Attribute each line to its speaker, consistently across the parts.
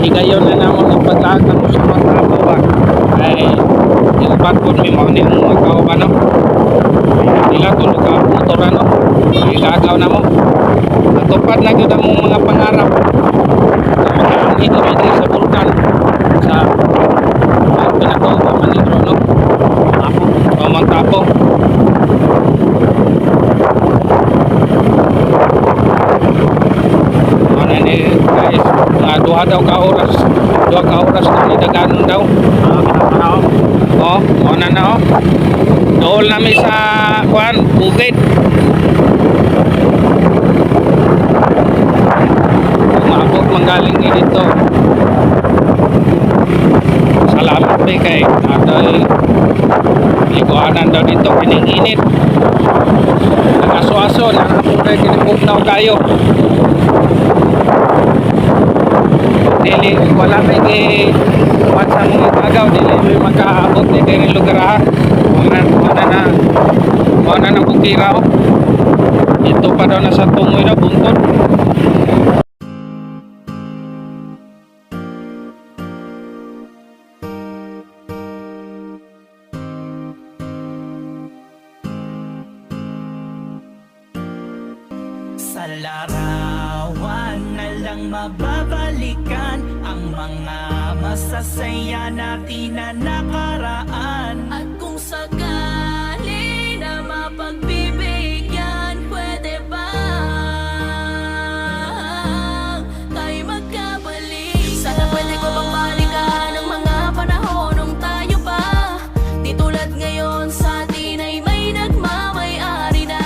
Speaker 1: Higayon na naman ang paglagan mo sa matabo ba. Ay, ilpat po may mga niyong magaw ba no? Nila kung nagkaputora no? Igagaw na mo. Natupad na yun ang mga pangarap. Makakangin naman din sa bulkan. Sa pinagawa pa manidro no? Tapo. Ano ni guys, duha ka oras na nidaganon daw. Oh, ano na oh. Dool namin sa kuan, bukid. Umabot manggaling dito. Salamat pe kay atay liguanan daw dito kining init. Nakaso-aso na muna kinibugnaw kayo. Dili wala may kuwan sa mga tagaw, dili may makaabot ni kay lugar ha. Mana na bukira oh. Ito pa daw nasa tungoy na buntod.
Speaker 2: Sa larawan na lang mababalikan ang mga masasaya natin na nakaraan. At kung sakali na mapagbibigyan, pwede ba tayo magkabalik? Sana pwede ko bang balikan ang mga panahon nung tayo pa di tulad ngayon sa atin ay may nagmamay-ari na.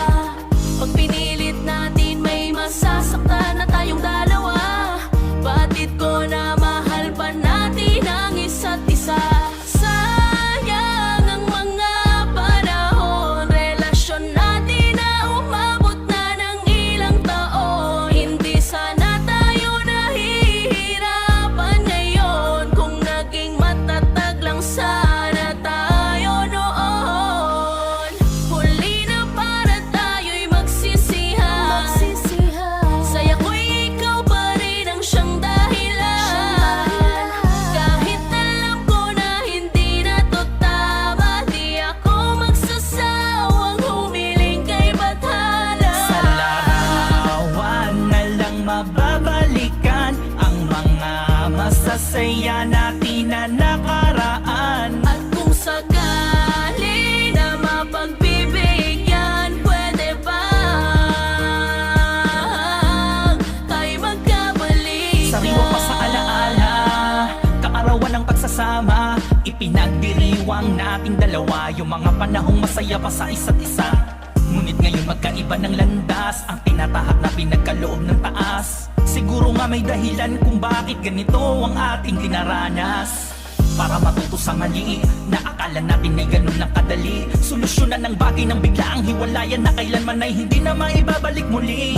Speaker 2: Pag pinilit natin may masasaktan na tayong dalawa. Batid ko na mahal pa natin ang isa't isa. Sayang ang mga panahon, relasyon natin na umabot na ng ilang taon. Hindi sana tayo nahihirapan ngayon kung naging matatag lang sana tayo noon. Huli na para tayo'y magsisihan. Saya ko'y ikaw pa rin ang siyang dahilan. Kahit alam ko na hindi na to tama, di ako magsasawang humiling kay bathala. Sa larawan na lang mababalikan ang mga masasaya natin na nakaraan. At kung sakali na mapagbibigyan, pwede ba tayo magkabalik? Sariwa pa sa alaala, kaarawan ng pagsasama, ipinagdiriwang nating dalawa yung mga panahong masaya pa sa isa't isa. Ngunit ngayon magkaiba ng landas, ang tinatahak na pinagkaloob ng taas. Siguro nga may dahilan kung bakit ganito ang ating dinaranas. Para matuto sa mali na akala natin ay ganun lang kadali. Solusyonan ng bagay ng biglaang hiwalayan na kailanman ay hindi na maibabalik muli.